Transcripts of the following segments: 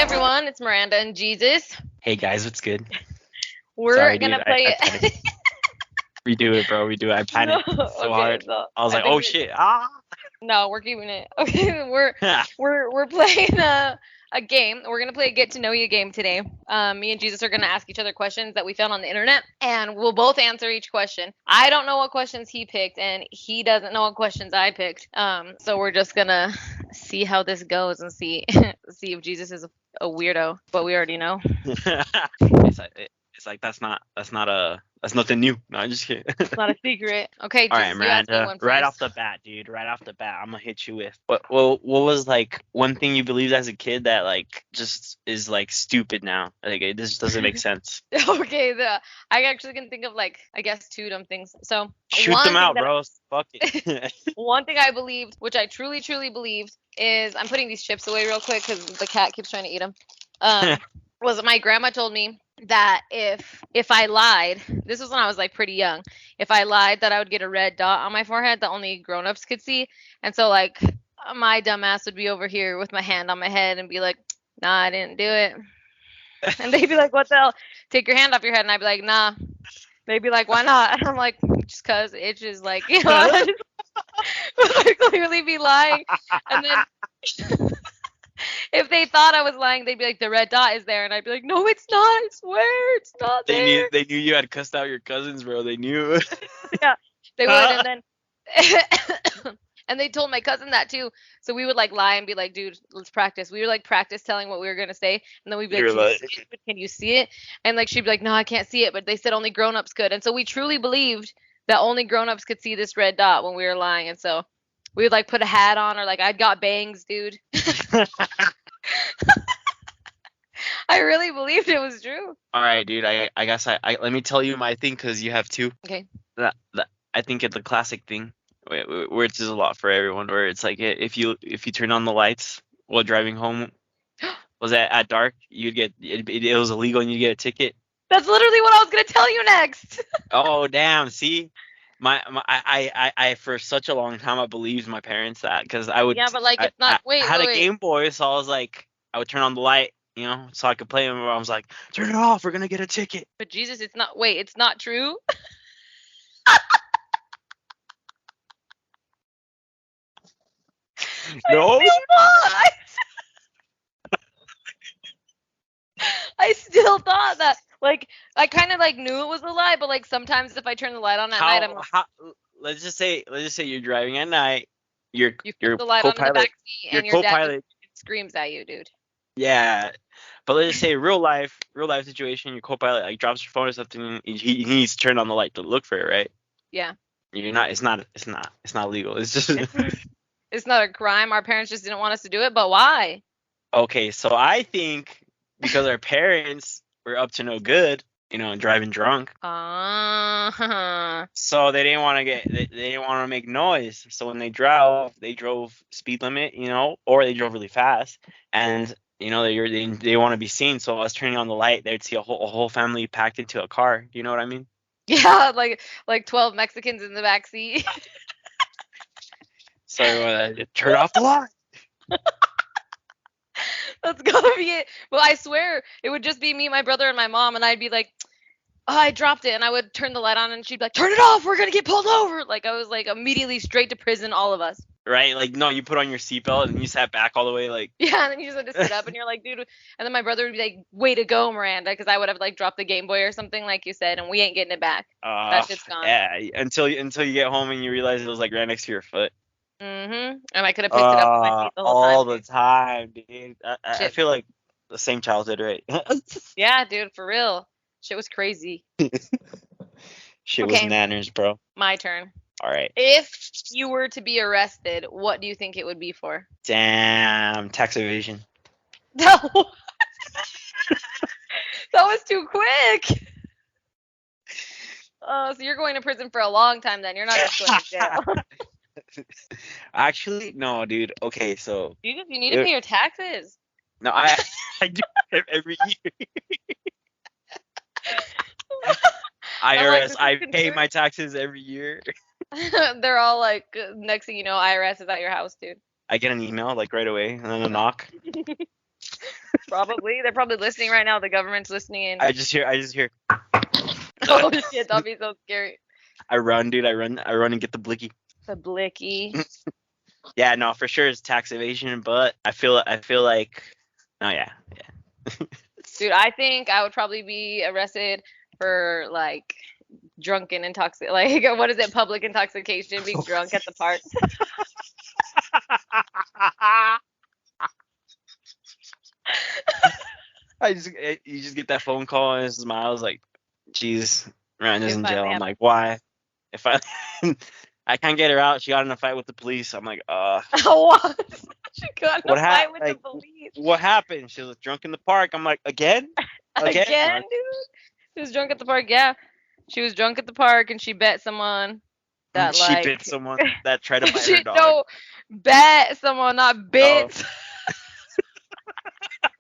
everyone, it's Miranda and Jesus. Hey guys, what's good? We're Sorry, gonna dude. play. Redo it, bro. Redo it. I panicked so hard. So I was like, think oh shit. Ah. no, we're keeping it. Okay, we're playing a game. We're gonna play a get to know you game today. Me and Jesus are gonna ask each other questions that we found on the internet, and we'll both answer each question. I don't know what questions he picked, and he doesn't know what questions I picked. So we're just gonna see how this goes and see see if Jesus is a weirdo. But we already know. it's like that's nothing new. No, I'm just kidding. It's not a secret. Okay, All Jesus, right, you ask me Miranda. one Right off first. the bat, dude. Right off the bat, I'm gonna hit you with what was like one thing you believed as a kid that like just is like stupid now. Like it just doesn't make sense. Okay, I actually can think of like I guess two dumb things. So Shoot them one thing out, bro. Fuck it. one thing I believed, which I truly believed, is I'm putting these chips away real quick because the cat keeps trying to eat them. Was that my grandma told me that if I lied, this was when I was like pretty young. If I lied, that I would get a red dot on my forehead that only grown-ups could see, and so like my dumb ass would be over here with my hand on my head and be like, "Nah, I didn't do it." And they'd be like, "What the hell? Take your hand off your head." And I'd be like, "Nah." They'd be like, "Why not?" And I'm like, "Just 'cause it itches." Like, I would clearly be lying. And then if they thought I was lying, they'd be like, "The red dot is there." And I'd be like, "No, it's not. I swear it's not there." They knew you had cussed out your cousins, bro. They knew. Yeah, they would. And then and they told my cousin that too. So we would like lie and be like, "Dude, let's practice." We would like practice telling what we were gonna say, and then we'd be like, You're "Can you like, see it? Can you see it?" And like she'd be like, "No, I can't see it," but they said only grown-ups could. And so we truly believed that only grown-ups could see this red dot when we were lying. And so we would like put a hat on, or like I'd got bangs, dude. I really believed it was true. all right, dude. I guess I let me tell you my thing because you have two. Okay. That I think it's a classic thing, where it's just a lot for everyone. Where it's like if you turn on the lights while driving home, was that at dark, you'd get it was illegal and you get a ticket. That's literally what I was gonna tell you next. Oh damn! See, I for such a long time I believed my parents that because Yeah, but like it's not. I Wait, had wait, a wait. Game Boy, so I was like I would turn on the light, so I could play them. I was like, turn it off, we're gonna get a ticket. But Jesus, it's not. Wait, it's not true. No. I still thought that. Like, I kind of like knew it was a lie, but like sometimes if I turn the light on at night, I'm like, How let's just say you're driving at night, your you your flip the light on in the co-pilot back seat, your and your dad just co-pilot screams at you, dude. yeah, but let's just say real life situation, your co-pilot like drops your phone or something, and he needs to turn on the light to look for it, right? Yeah. You're not it's not legal, it's just It's not a crime. Our parents just didn't want us to do it, but why? okay. So I think because our parents were up to no good, and driving drunk. So they didn't want to they didn't want to make noise. So when they drove speed limit, or they drove really fast, and they want to be seen. So us turning on the light, they'd see a whole family packed into a car. You know what I mean? Yeah, like 12 Mexicans in the back seat. So turn off the light. That's gotta be it. Well, I swear it would just be me, my brother, and my mom, and I'd be like, "Oh, I dropped it," and I would turn the light on, and she'd be like, "Turn it off, we're gonna get pulled over." Like I was like immediately straight to prison, all of us. Right? Like no, you put on your seatbelt and you sat back all the way, like. Yeah, and then you just had to sit up, and you're like, "Dude," and then my brother would be like, "Way to go, Miranda," because I would have like dropped the Game Boy or something, like you said, and we ain't getting it back. That shit's gone. Yeah. Until you get home and you realize it was like right next to your foot. And I could have picked it up with my feet the whole All time. the time, dude. I feel like the same childhood, right? Yeah, dude, for real. Shit was crazy. Shit was Okay. nanners, bro. My turn. All right. If you were to be arrested, what do you think it would be for? Damn, tax evasion. That was too quick. Oh, so you're going to prison for a long time then. You're not just going to jail. Actually, no, dude. Okay, so You need to pay your taxes. no, I do it every year. IRS, I pay my taxes every year. They're all like, next thing you know, IRS is at your house, dude. I get an email like right away and then a knock. Probably. They're probably listening right now. The government's listening in. I just hear. Oh shit, that'd be so scary. I run, dude. I run and get the blicky. The blicky. Yeah, no, for sure it's tax evasion, but I feel like, oh yeah. Dude, I think I would probably be arrested for like drunken intoxic, like what is it, public intoxication, being drunk at the park. You just get that phone call and it smiles like, geez, Miranda's in jail. I'm happened. like, why? If I I can't get her out, she got in a fight with the police. I'm like, What? She got in a fight with like, the police. What happened? She was drunk in the park. I'm like, again, dude. She was drunk at the park. Yeah, she was drunk at the park and she bet someone that she bit someone that tried to bite her dog. No, bet someone, not bit.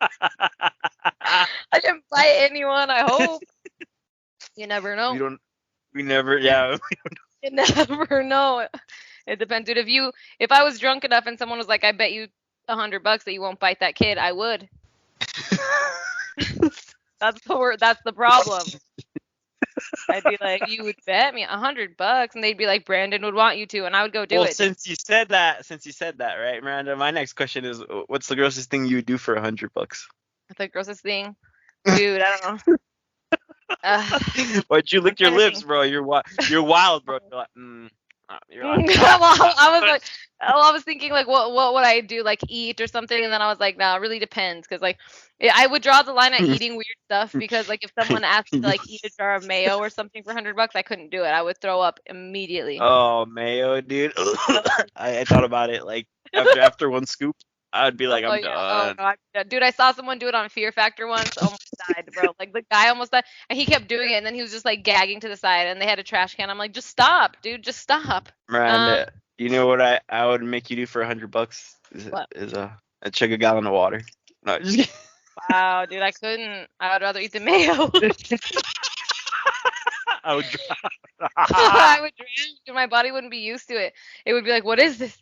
Oh. I didn't bite anyone. I hope. You never know. We never. Yeah. You never know. It depends, dude. If I was drunk enough and someone was like, "I bet you $100 that you won't bite that kid," I would. That's the problem. I'd be like, "You would bet me $100," and they'd be like, "Brandon would want you to," and I would go do it. Well, since you said that, right, Miranda, my next question is, what's the grossest thing you would do for $100? The grossest thing, dude. I don't know. Why'd you lick your lips, bro? You're wild, bro. You're like, you're like, well, I was thinking like, what would I do? Like eat or something? And then I was like, nah, it really depends, because like, I would draw the line at eating weird stuff, because like if someone asked to like eat a jar of mayo or something for $100, I couldn't do it. I would throw up immediately. Oh, mayo, dude. I thought about it. Like after one scoop, I'd be like, I'm done. Oh, no, dude, I saw someone do it on Fear Factor once. Almost died, bro. Like the guy almost died, and he kept doing it, and then he was just like gagging to the side, and they had a trash can. I'm like, just stop, dude, just stop. Miranda, you know what I would make you do for $100? Is a chug a gallon of water. No, just kidding. Wow, dude, I couldn't. I would rather eat the mayo. I would drown. I would drown. My body wouldn't be used to it. It would be like, what is this?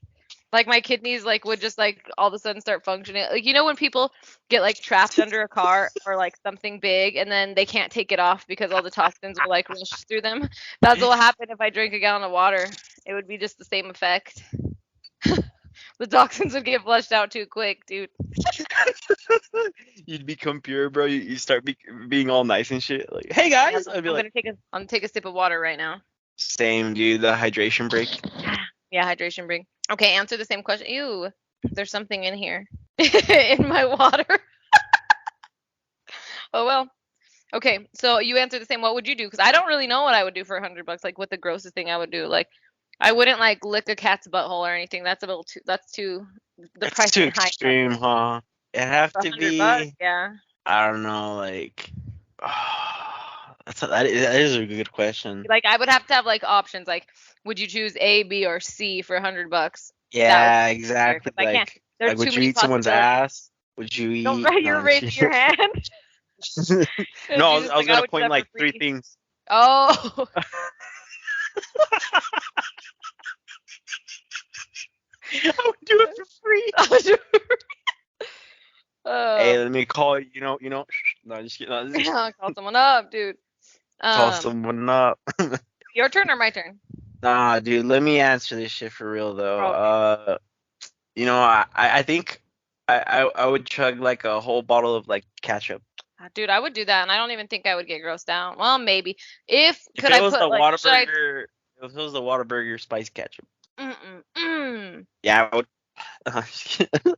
Like my kidneys like would just like all of a sudden start functioning. Like, you know when people get like trapped under a car or like something big and then they can't take it off because all the toxins will like rush through them? That's what will happen if I drink a gallon of water. It would be just the same effect. The toxins would get flushed out too quick, dude. You'd become pure, bro. You start being all nice and shit. Like, hey guys, I'm gonna take a sip of water right now. Same, dude. The hydration break. Yeah, hydration break. Okay, answer the same question. Ew, there's something in here. In my water. Oh, well. Okay, so you answer the same. What would you do? Because I don't really know what I would do for $100. Like, what the grossest thing I would do. Like, I wouldn't, like, lick a cat's butthole or anything. That's the price too high. Extreme, huh? It'd have to be, $100, yeah. I don't know, like, that is a good question. Like, I would have to have, like, options. Like, would you choose A, B, or C for $100? Yeah, exactly. Like, would you eat someone's ass? Would you eat? You're raising your hand. No, I was gonna point like 3 things. Oh. I would do it for free. Hey, let me call you. No, just kidding. No, call someone up, dude. Call someone up. Your turn or my turn? Nah, dude. Let me answer this shit for real though. Okay. I think I would chug like a whole bottle of like ketchup. Dude, I would do that, and I don't even think I would get grossed out. Well, maybe. If it was the Whataburger, if it was the Whataburger spice ketchup. Yeah, I would.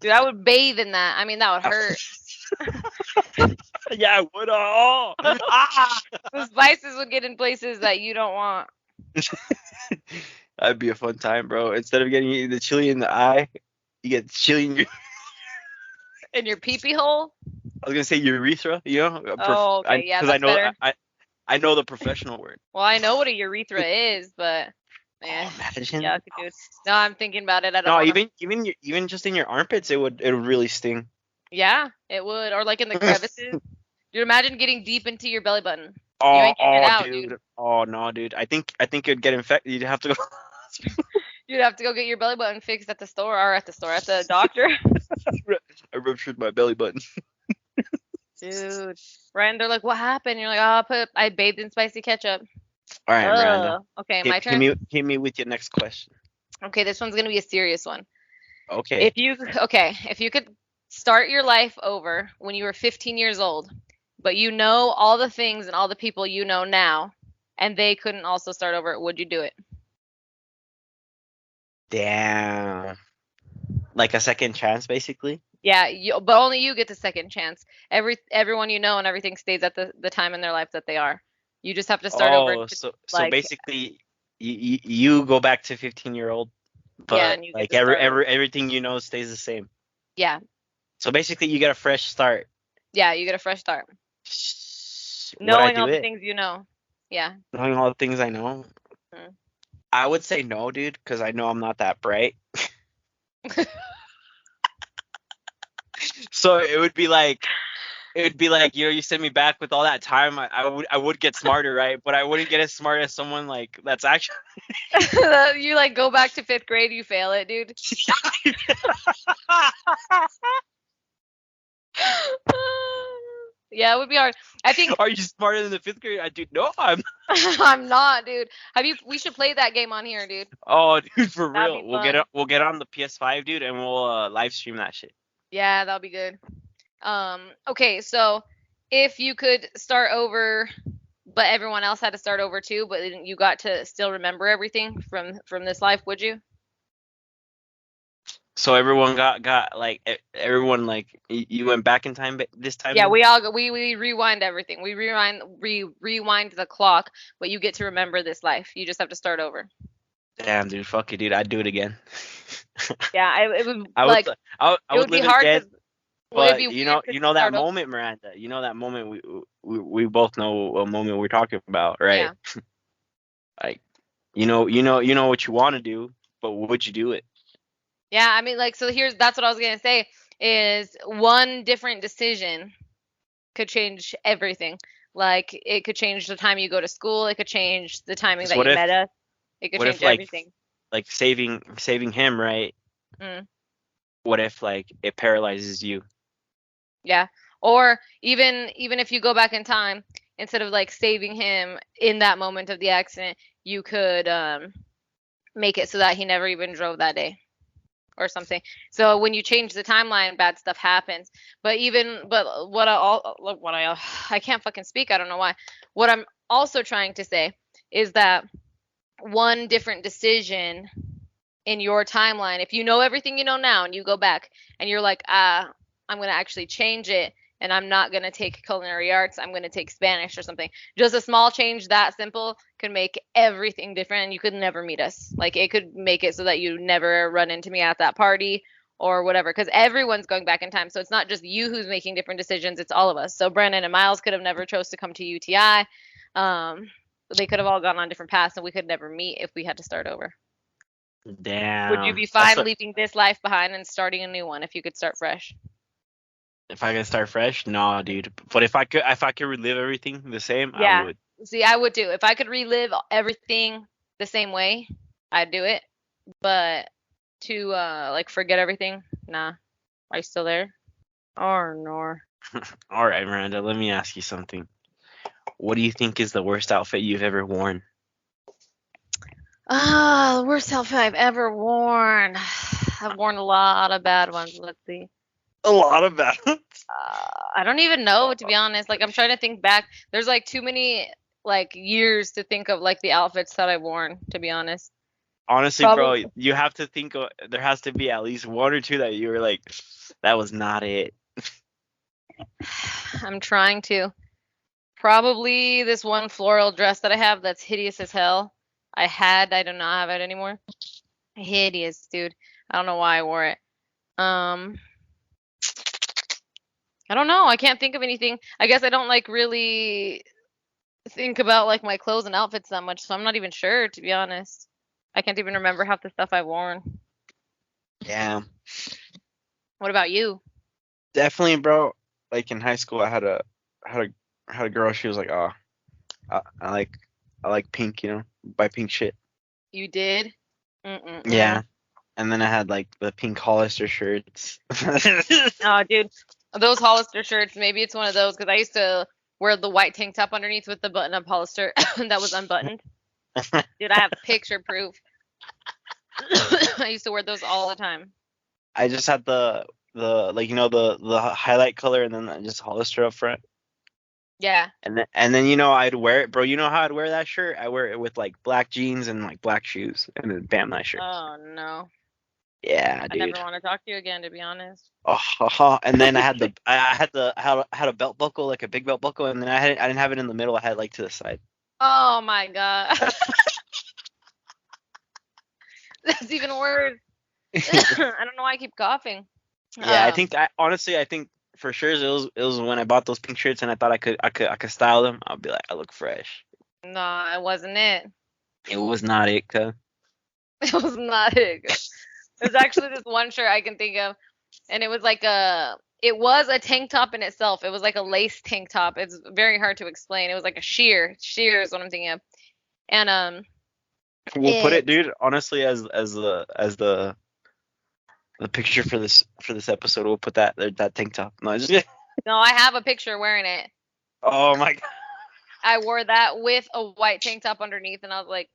Dude, I would bathe in that. I mean, that would hurt. Yeah, I would. Oh. The spices would get in places that you don't want. That'd be a fun time, bro. Instead of getting the chili in the eye, you get chili in your in your pee-pee hole. I was gonna say urethra, you know? Oh, okay, yeah, because better. I know the professional word. Well, I know what a urethra is, but yeah, imagine. Yeah, dude. No, I'm thinking about it. Even just in your armpits, it would really sting. Yeah, it would, or like in the crevices. Dude, imagine getting deep into your belly button. Oh, you ain't getting it out, dude. Oh no, dude. I think it'd get infected. You'd have to go. You'd have to go get your belly button fixed at the store, at the doctor. I ruptured my belly button. Dude. Right, and they're like, what happened? You're like, oh, I bathed in spicy ketchup. All right, Miranda. Ugh. Okay, my turn. Hit me with your next question. Okay, this one's gonna be a serious one. Okay. If you could start your life over when you were 15 years old, but you know all the things and all the people you know now, and they couldn't also start over, would you do it? Damn. Like a second chance, basically. Yeah, but only you get the second chance. Everyone you know and everything stays at the time in their life that they are. You just have to start over. Oh, so Like, basically, you go back to 15-year-old, yeah, but and you get like to start over. everything you know stays the same. Yeah, So basically, you get a fresh start. yeah, you get a fresh start. Would I Knowing do all the it? things you know. Yeah. Knowing all the things I know, Mm. I would say no, dude, because I know I'm not that bright. So it would be like, you send me back with all that time. I would get smarter, right? But I wouldn't get as smart as someone like that's actually. You like go back to 5th grade, you fail it, dude. Yeah, it would be hard. I think Are you smarter than the 5th grade? I do. No, I'm. I'm not, dude. We should play that game on here, dude. Oh, dude, for That'd real. be fun. We'll get on the PS5, dude, and we'll live stream that shit. Yeah, that'll be good. Okay, so if you could start over, but everyone else had to start over too, but then you got to still remember everything from this life, would you? So everyone got like everyone like you went back in time this time. Yeah, Then? we rewind everything. We rewind the clock, but you get to remember this life. You just have to start over. Damn, dude, fuck it, dude. I'd do it again. Yeah, it would I would like I it would would be live it hard again. because it'd be But weird to you know that start over. moment, Miranda. You know that moment we both know what moment we're talking about, right? Yeah. Like, you know what you want to do, but would you do it? Yeah, I mean, like, so that's what I was gonna say is one different decision could change everything. Like, it could change the time you go to school. It could change the timing Because that you met us. It could what if change everything. like saving him, right? Mm, What if like it paralyzes you? yeah. Or even if you go back in time, instead of like saving him in that moment of the accident, you could make it so that he never even drove that day. Or something. So when you change the timeline, bad stuff happens. But I can't fucking speak. I don't know why. What I'm also trying to say is that one different decision in your timeline, if you know everything you know now and you go back and you're like, I'm gonna actually change it and I'm not gonna take culinary arts, I'm gonna take Spanish or something. Just a small change that simple could make everything different and you could never meet us. Like it could make it so that you never run into me at that party or whatever. Because everyone's going back in time. So it's not just you who's making different decisions, it's all of us. So Brandon and Miles could have never chose to come to UTI. They could have all gone on different paths and we could never meet if we had to start over. Damn. Would you be fine leaving this life behind and starting a new one if you could start fresh? If I could start fresh, no, dude. But if I could relive everything the same, Yeah. I would. See, I would too. If I could relive everything the same way, I'd do it. But to like forget everything, nah. Are you still there? Or no? All right, Miranda. Let me ask you something. What do you think is the worst outfit you've ever worn? The worst outfit I've ever worn. I've worn a lot of bad ones. Let's see. A lot of bad. I don't even know, to be honest. Like I'm trying to think back. There's like too many like years to think of like the outfits that I've worn, to be honest. Honestly, Probably. bro, you have to think there has to be at least one or two that you were like, that was not it. I'm trying to. Probably this one floral dress that I have that's hideous as hell. I do not have it anymore. Hideous, dude. I don't know why I wore it. I don't know. I can't think of anything. I guess I don't like really think about like my clothes and outfits that much, so I'm not even sure, to be honest. I can't even remember half the stuff I've worn. Yeah, What about you? definitely, bro. Like in high school, I had a girl. She was like, oh, I like pink, buy pink shit. You did? Mm-mm-mm. Yeah, and then I had like the pink Hollister shirts. Oh, dude. Those Hollister shirts, maybe it's one of those because I used to wear the white tank top underneath with the button-up Hollister that was unbuttoned. Dude, I have picture proof. I used to wear those all the time. I just had the like the highlight color and then just Hollister up front. Yeah. And then I'd wear it, bro. You know how I'd wear that shirt? I wear it with like black jeans and like black shoes, and then bam, that shirt. Oh no. Yeah, I dude. never want to talk to you again, to be honest. Oh, and then I had a belt buckle, like a big belt buckle, and then I didn't have it in the middle. I had it, like to the side. Oh my god. That's even worse. I don't know why I keep coughing. Yeah, I think for sure it was when I bought those pink shirts and I thought I could style them. I'll be like, I look fresh. No, it wasn't it. It was not it, cuz. It was not it. There's actually this one shirt I can think of, and it was it was a tank top in itself. It was like a lace tank top. It's very hard to explain. It was like a sheer is what I'm thinking of. And We'll put it, dude, honestly, as the picture for this episode. We'll put that tank top. No, no, I have a picture wearing it. Oh my god. I wore that with a white tank top underneath, and I was like,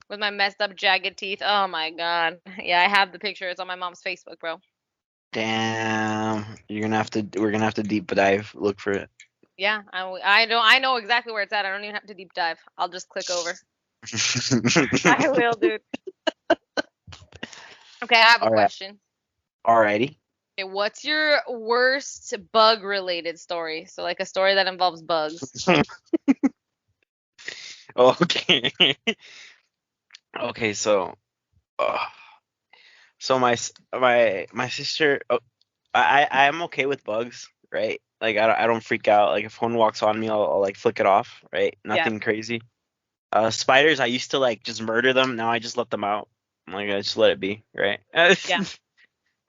with my messed up jagged teeth. Oh my god. Yeah, I have the picture. It's on my mom's Facebook, bro. Damn. We're gonna have to deep dive, look for it. Yeah, I know exactly where it's at. I don't even have to deep dive. I'll just click over. I will, dude. Okay, I have a question. Alrighty. Okay, what's your worst bug-related story? So, like a story that involves bugs. Okay. Okay, so my sister, I am okay with bugs, right? Like I don't freak out. Like if one walks on me, I'll like flick it off, right? Nothing crazy. Spiders, I used to like just murder them. Now I just let them out. Like I just let it be, right? Yeah.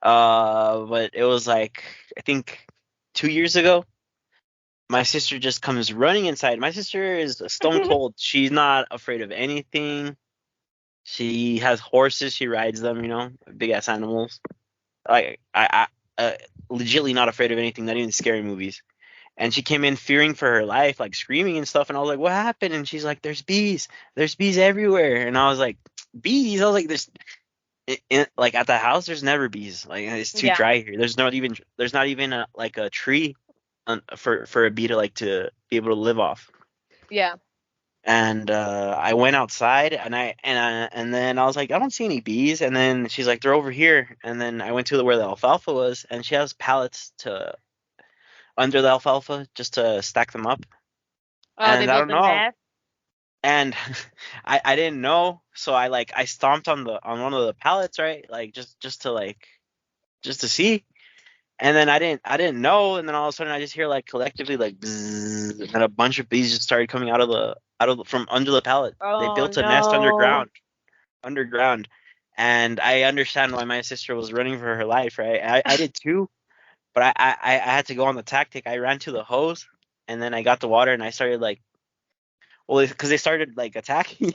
But it was like I think 2 years ago, my sister just comes running inside. My sister is stone cold. She's not afraid of anything. She has horses. She rides them, big ass animals. Like I legitly not afraid of anything, not even scary movies. And she came in fearing for her life, like screaming and stuff. And I was like, "What happened?" And she's like, "There's bees. There's bees everywhere." And I was like, "Bees?" I was like, like at the house, there's never bees. Like it's too dry here. There's not even like a tree for a bee to be able to live off. Yeah. And I went outside and then I was like, I don't see any bees. And then she's like, they're over here. And then I went to where the alfalfa was, and she has pallets under the alfalfa just to stack them up. Oh, And they I built don't a know. nest? And I didn't know, so I stomped on one of the pallets, right? Like just to see. And then I didn't know, and then all of a sudden I just hear like collectively like bzzz, and then a bunch of bees just started coming out of from under the pallet. They Oh built a nest no. underground, and I understand why my sister was running for her life, right? I did too, but I had to go on the tactic. I ran to the hose, and then I got the water, and I started because they started like attacking.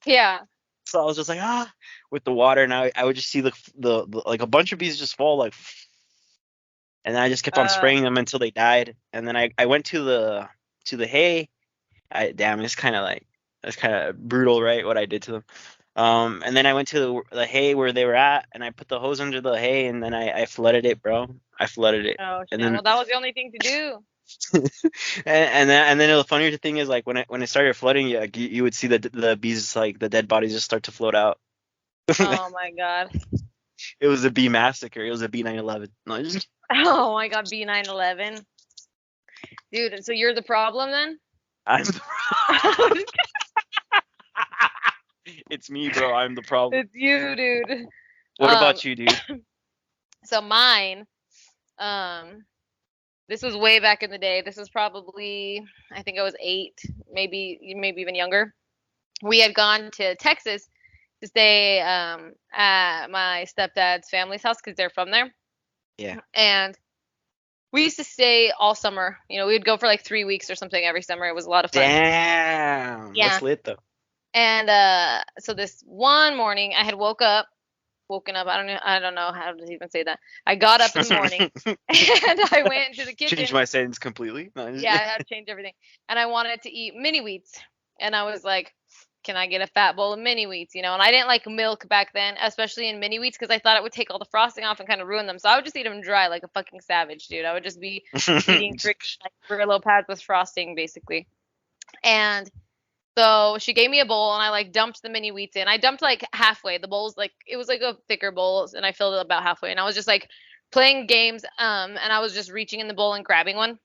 Yeah. So I was just like with the water, and I would just see the like a bunch of bees just fall like. And then I just kept on spraying them until they died. And then I went to the hay. It's kind of brutal, right? What I did to them. And then I went to the hay where they were at, and I put the hose under the hay, and then I flooded it, bro. I flooded it. Oh shit. And then Well, that was the only thing to do. and then the funnier thing is like when it started flooding, you would see the bees, like the dead bodies, just start to float out. Oh my god. It was a bee massacre. It was a bee 9/11. No, Oh my god, B911. Dude, so you're the problem then? I'm the It's me, bro. I'm the problem. It's you, dude. What about you, dude? So mine, this was way back in the day. This was probably, I think I was 8, maybe even younger. We had gone to Texas to stay at my stepdad's family's house because they're from there. Yeah. And we used to stay all summer. We would go for like 3 weeks or something every summer. It was a lot of fun. Damn. Yeah. That's lit though. And so this one morning, I had woke up woken up. I don't know how to even say that. I got up in the morning and I went into the kitchen. Change my sentence completely. No, Yeah, I had to change everything. And I wanted to eat mini wheats. And I was like, can I get a fat bowl of mini wheats? And I didn't like milk back then, especially in mini wheats, because I thought it would take all the frosting off and kind of ruin them. So I would just eat them dry like a fucking savage, dude. I would just be eating freaking like Brillo pads with frosting, basically. And so she gave me a bowl and I like dumped the mini wheats in. I dumped like halfway. The bowl's like it was like a thicker bowl and I filled it about halfway. And I was just like playing games and I was just reaching in the bowl and grabbing one.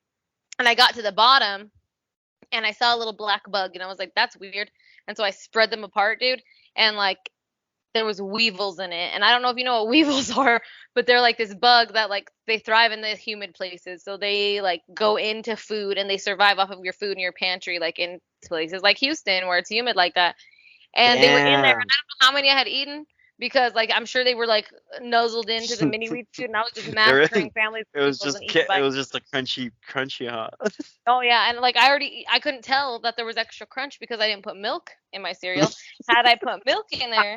And I got to the bottom and I saw a little black bug and I was like, that's weird. And so I spread them apart, dude. And like there was weevils in it. And I don't know if you know what weevils are, but they're like this bug that like they thrive in the humid places. So they like go into food and they survive off of your food in your pantry, like in places like Houston where it's humid like that. And they were in there and I don't know how many I had eaten because like I'm sure they were like nuzzled into the mini wheat food and I was just massacring families. It was just a crunchy hot. Oh yeah, and like I couldn't tell that there was extra crunch because I didn't put milk in my cereal. Had I put milk in there,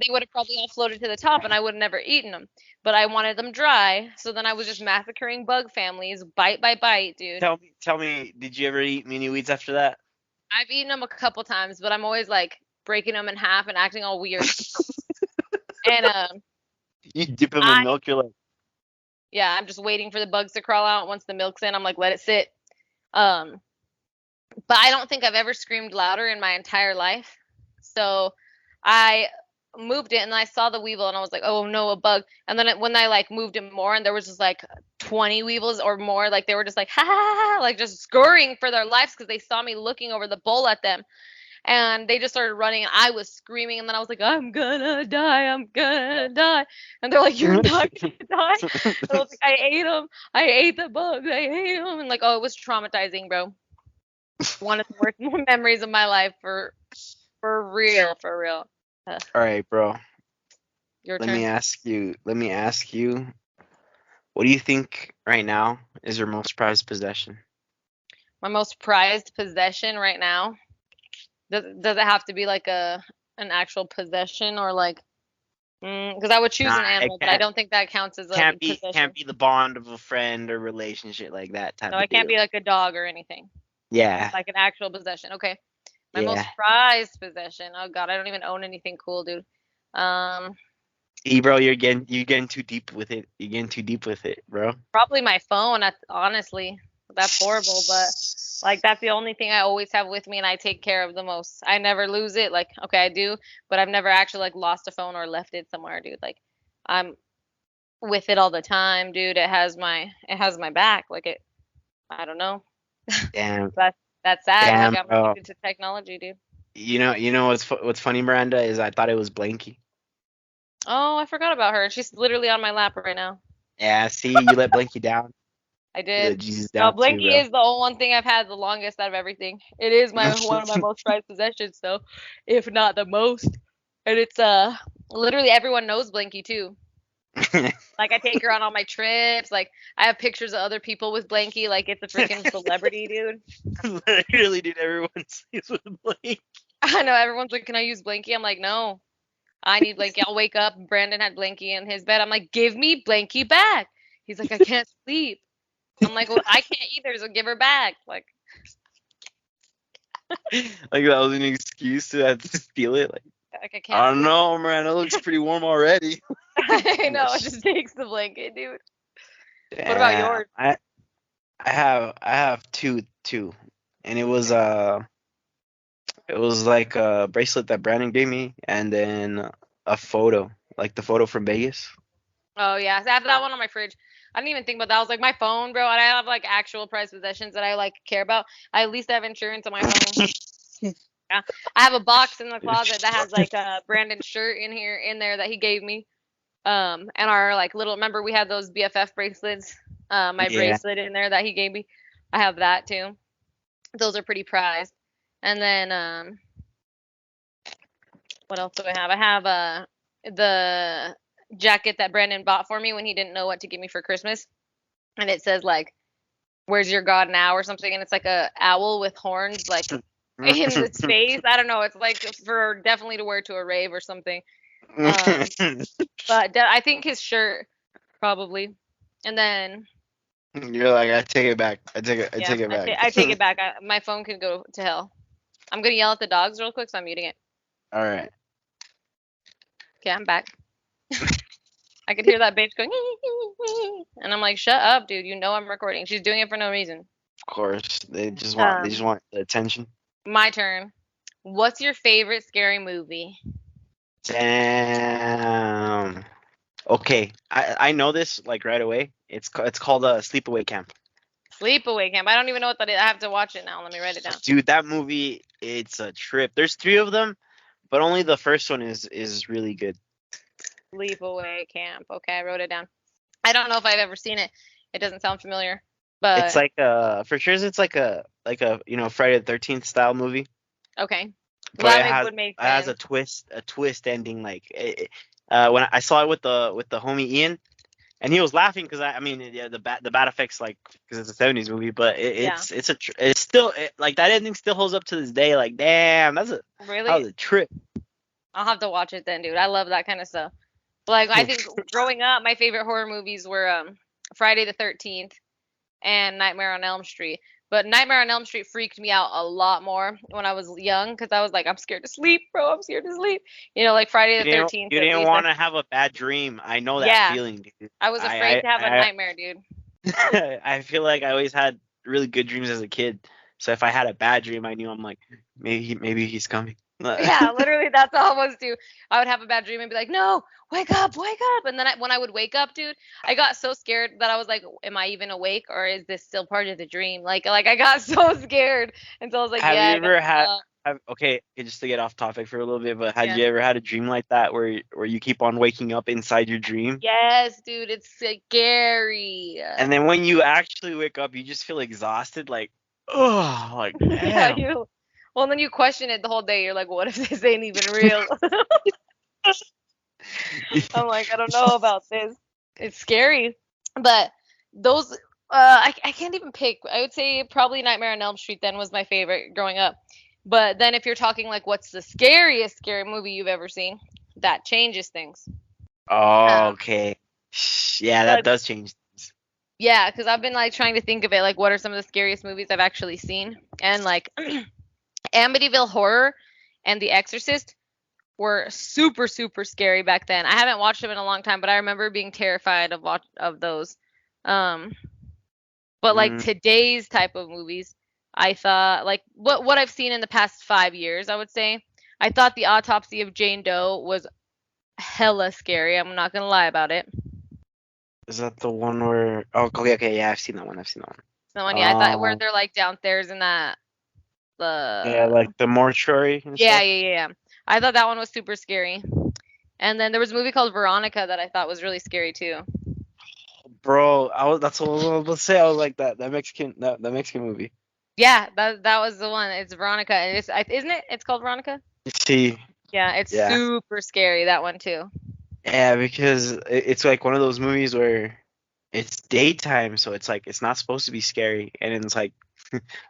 they would have probably all floated to the top and I would have never eaten them. But I wanted them dry, so then I was just massacring bug families bite by bite, dude. Tell me, did you ever eat mini wheats after that? I've eaten them a couple times, but I'm always like breaking them in half and acting all weird. And you dip them in milk, you're like, yeah, I'm just waiting for the bugs to crawl out. Once the milk's in, I'm like, let it sit. But I don't think I've ever screamed louder in my entire life. So I moved it and I saw the weevil and I was like, oh no, a bug. And then when I like moved it more and there was just like 20 weevils or more, like they were just like, ha ha ha, like just scurrying for their lives because they saw me looking over the bowl at them. And they just started running and I was screaming and then I was like, I'm gonna die, I'm gonna die. And they're like, you're not gonna die. And I was like, I ate them. I ate the bugs. I ate them. And like, oh, it was traumatizing, bro. One of the worst memories of my life for real, for real. all right, bro. Your Let turn. me ask you, what do you think right now is your most prized possession? My most prized possession right now. Does it have to be like an actual possession or like? Because I would choose an animal, but I don't think that counts as a possession. Can't be the bond of a friend or relationship like that type. No, of it can't deal. be like a dog or anything. Yeah. Like an actual possession. Okay. My most prized possession. Oh God, I don't even own anything cool, dude. Hey, bro, you're getting too deep with it. You're getting too deep with it, bro. Probably my phone. Honestly, that's horrible, but like that's the only thing I always have with me and I take care of the most. I never lose it. Like, okay, I do, but I've never actually like lost a phone or left it somewhere, dude. Like I'm with it all the time, dude. It has my back. Like I don't know. Damn. That's sad. Damn, like I'm bro. addicted to technology, dude. You know what's funny, Miranda, is I thought it was Blanky. Oh, I forgot about her. She's literally on my lap right now. Yeah, see, you let Blanky down. I did. Jesus No, down Blanky too, is the only one thing I've had the longest out of everything. It is one of my most prized possessions, though, if not the most. And it's literally everyone knows Blanky too. Like I take her on all my trips. Like I have pictures of other people with Blanky. Like it's a freaking celebrity, dude. Literally, dude, everyone sleeps with Blanky. I know everyone's like, "Can I use Blanky?" I'm like, "No, I need Blanky." I'll wake up. Brandon had Blanky in his bed. I'm like, "Give me Blanky back." He's like, "I can't sleep." I'm like, "Well, I can't either, so give her back." Like that was an excuse to have to steal it. Like I can't. I don't know, man. It looks pretty warm already. I know. It just takes the blanket, dude. What about yours? I have two, and it was like a bracelet that Brandon gave me, and then a photo, like the photo from Vegas. Oh yeah, I have that one on my fridge. I didn't even think about that. I was like, my phone, bro. And I have like actual prized possessions that I like care about. I at least have insurance on my phone. Yeah, I have a box in the closet that has like a Brandon's shirt in there that he gave me. And our like little, remember we had those BFF bracelets? My bracelet in there that he gave me. I have that too. Those are pretty prized. And then what else do I have? I have the jacket that Brandon bought for me when he didn't know what to give me for Christmas. And it says like, "Where's your God now?" or something, and it's like a owl with horns like in the space. I don't know. It's like for definitely to wear to a rave or something. Um, but I think his shirt probably. And then You're like, I take it back. I take it. I yeah, take it back. I take it back. My phone can go to hell. I'm gonna yell at the dogs real quick, so I'm muting it. All right. Okay, I'm back. I could hear that bitch going, and I'm like, shut up, dude. You know I'm recording. She's doing it for no reason. Of course, they just Um, want the attention. my turn. What's your favorite scary movie? Damn. Okay, I know this like right away. It's called Sleepaway Camp. Sleepaway Camp. I don't even know what that is. I have to watch it now. Let me write it down. Dude, that movie, it's a trip. There's three of them, but only the first one is really good. Sleepaway Camp. Okay, I wrote it down. I don't know if I've ever seen it. It doesn't sound familiar, It's but like for sure it's like a Friday the 13th style movie, okay. Well, but that would make it has sense. a twist ending. Like when I saw it with the homie Ian, and he was laughing because I mean yeah, the bad effects like because it's a 70s movie, but Yeah. it's still like that ending still holds up to this day. Like damn, that Really? was a trip. I'll have to watch it then, dude. I love that kind of stuff. Like I think growing up, my favorite horror movies were Friday the 13th and Nightmare on Elm Street. But Nightmare on Elm Street freaked me out a lot more when I was young because I was like, I'm scared to sleep, bro. I'm scared to sleep. You know, like Friday the 13th You at didn't least. want to have a bad dream. I know that Yeah, feeling, dude. I was afraid to have a nightmare, dude. I feel like I always had really good dreams as a kid. So if I had a bad dream, I knew I'm like maybe he's coming. Yeah, literally, that's all I was do. I would have a bad dream and be like, "No, wake up, wake up!" And then when I would wake up, dude, I got so scared that I was like, "Am I even awake, or is this still part of the dream?" Like I got so scared, and so I was like, Have "Yeah, you I guess ever it's had not." okay, just to get off topic for a little bit, but had Yeah. you ever had a dream like that where you keep on waking up inside your dream? Yes, dude, it's scary. And then when you actually wake up, you just feel exhausted, like, oh, like Yeah, damn. you. Well, then you question it the whole day. You're like, "What if this ain't even real?" I'm like, I don't know about this. It's scary, but those I can't even pick. I would say probably Nightmare on Elm Street then was my favorite growing up. But then if you're talking like what's the scariest scary movie you've ever seen, that changes things. Okay. Yeah, that Like does change things. yeah, because I've been like trying to think of it like what are some of the scariest movies I've actually seen, and like Amityville Horror and The Exorcist were super super scary back then. I haven't watched them in a long time, but I remember being terrified of those. Um, but like Mm, today's type of movies, I thought like what I've seen in the past 5 years, I would say. I thought The Autopsy of Jane Doe was hella scary. I'm not gonna lie about it. is that the one where? Oh, okay, yeah, I've seen that one. I've seen that So one, yeah, I thought where one. they're like downstairs in that Yeah, the like the mortuary and yeah stuff. yeah yeah yeah. I thought that one was super scary. And then there was a movie called Veronica that I thought was really scary too. Bro, that's what I was about to say. I was like that Mexican movie. Yeah, that was the one. It's Veronica, and isn't it? It's called Veronica. See, Yeah, it's yeah, super scary that one too. yeah, because it's like one of those movies where it's daytime, so it's like it's not supposed to be scary, and it's like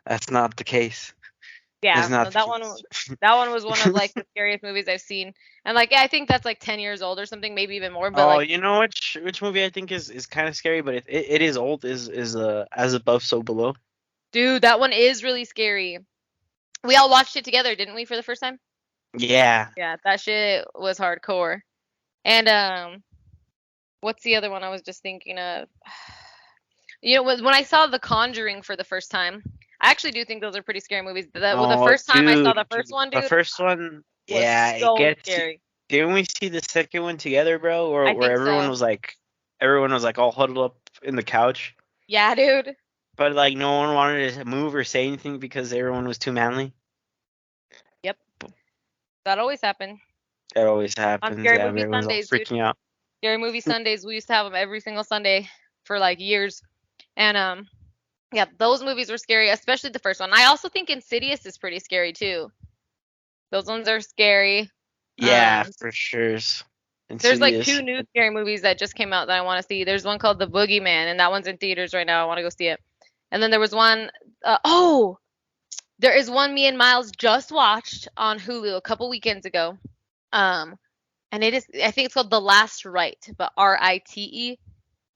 that's not the case. It's Yeah, no, not the that one case. that one was one of like the scariest movies I've seen. And like yeah, I think that's like 10 years old or something, maybe even more, but Oh, like you know which movie I think is kind of scary, but it is old. Is As Above, So Below. dude, that one is really scary. We all watched it together, didn't we, for the first time? Yeah. Yeah, that shit was hardcore. And what's the other one I was just thinking of? You know, when I saw The Conjuring for the first time, I actually do think those are pretty scary movies. The Oh, first time I saw the first one, the dude, first one, was yeah, it so gets. scary. Didn't we see the second one together, bro? I Where think so. everyone was like all huddled up in the couch, Yeah, dude. but like no one wanted to move or say anything because everyone was too manly. Yep. That always happened That always on happens. Scary Yeah, Movie everyone's all Sundays, dude. freaking out. Scary Movie Sundays. We used to have them every single Sunday for like years. And yeah, those movies were scary, especially the first one. I also think Insidious is pretty scary too. Those ones are scary. Yeah, Um, for sure. there's like two Insidious. new scary movies that just came out that I want to see. There's one called The Boogeyman, and that one's in theaters right now. I want to go see it. And then there was one. Oh, there is one me and Miles just watched on Hulu a couple weekends ago. Um, and it is. I think it's called The Last Rite, but Rite.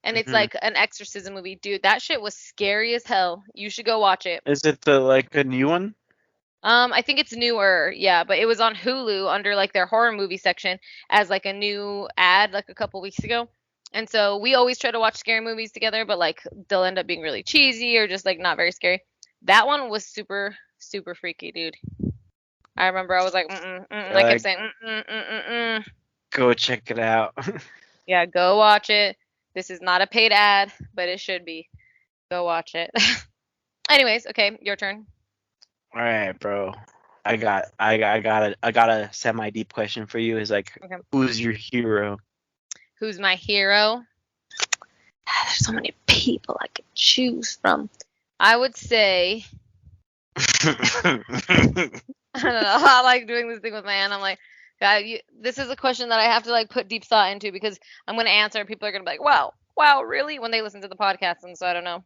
And it's Hmm. like an exorcism movie, dude. That shit was scary as hell. You should go watch it. Is it like a new one? I think it's newer, yeah, but it was on Hulu under like their horror movie section as like a new ad like a couple weeks ago. And so we always try to watch scary movies together, but like they'll end up being really cheesy or just like not very scary. That one was super super freaky, dude. I remember I was like, I kept Like, saying, mm. go check it out. Yeah, go watch it. This is not a paid ad, but it should be. Go watch it. Anyways, okay, your turn. All right, bro. I got a semi deep question for you. Is like, Okay. who's your hero? Who's my hero? There's so many people I could choose from. I would say, I don't know. I like doing this thing with my hand. I'm like, God, this is a question that I have to like put deep thought into because I'm gonna answer. People are gonna be like, wow, really? When they listen to the podcast, and so I don't know.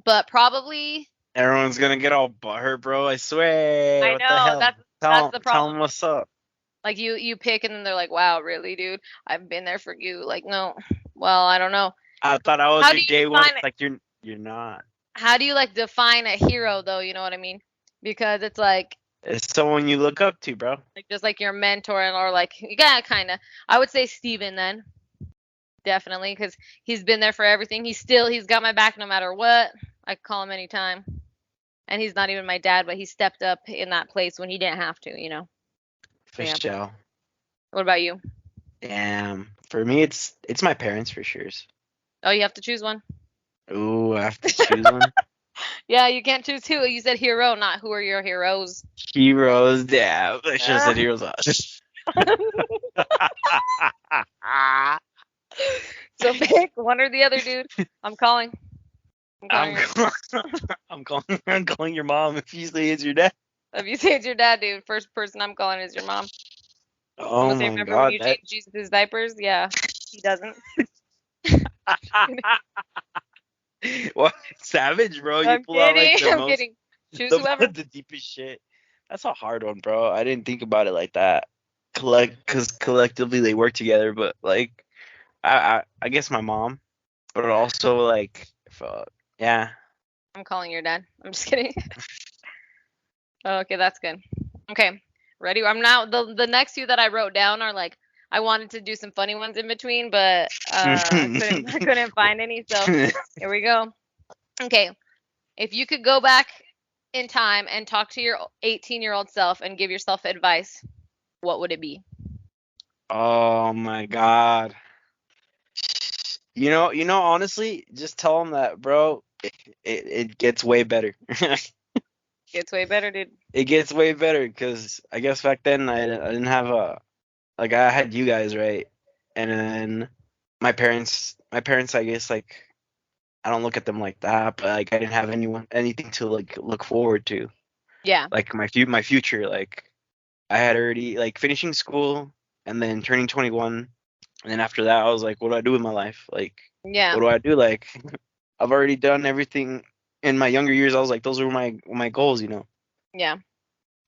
But probably, Everyone's gonna get all butthurt, bro. I swear. I What the know hell? that's the Tell problem. them what's up. Like you pick, and then they're like, wow, really, dude? I've been there for you. Like, no. Well, I don't know. I thought I was How your do you day one. define It's like you're not. how do you like define a hero though, you know what I mean? Because it's It's someone you look up to, bro. like just like your mentor and or like yeah, kind of. I would say Steven then. Definitely cuz he's been there for everything. He's got my back no matter what. I can call him anytime. And he's not even my dad, but he stepped up in that place when he didn't have to, you know. So For yeah. sure. What about you? Damn. For me, it's my parents for sure. Oh, you have to choose one. Ooh, I have to choose one. Yeah, you can't choose two. You said hero, not who are your heroes. Heroes, damn. I should have said heroes. So pick one or the other, dude. I'm calling. I'm I'm calling your mom if you say it's your dad. If you say it's your dad, dude, first person I'm calling is your mom. I'm Oh gonna say, my remember when god, you that changed Jesus' diapers? Yeah, he doesn't. what savage, bro. You I'm pull out like kidding. the I'm most kidding. Choose whoever. the deepest shit. That's a hard one, bro. I didn't think about it like that. Cause collectively they work together, but like I guess my mom, but also like yeah. I'm calling your dad. I'm just kidding. Okay, that's good. Okay, ready? I'm now the next few that I wrote down are like I wanted to do some funny ones in between, but I couldn't find any. So here we go. Okay, if you could go back in time and talk to your 18-year-old self and give yourself advice, what would it be? Oh my god. Honestly, just tell them that, bro. It gets way better. It's way better, dude. It gets way better because I guess back then I didn't have like I had you guys, right, and then my parents I guess like I don't look at them like that, but like I didn't have anything to like look forward to, Yeah, like my future. Like I had already like finishing school and then turning 21, and then after that I was like, what do I do with my life? Like yeah, what do I do? Like I've already done everything in my younger years. I was like, those were my goals, yeah, yeah.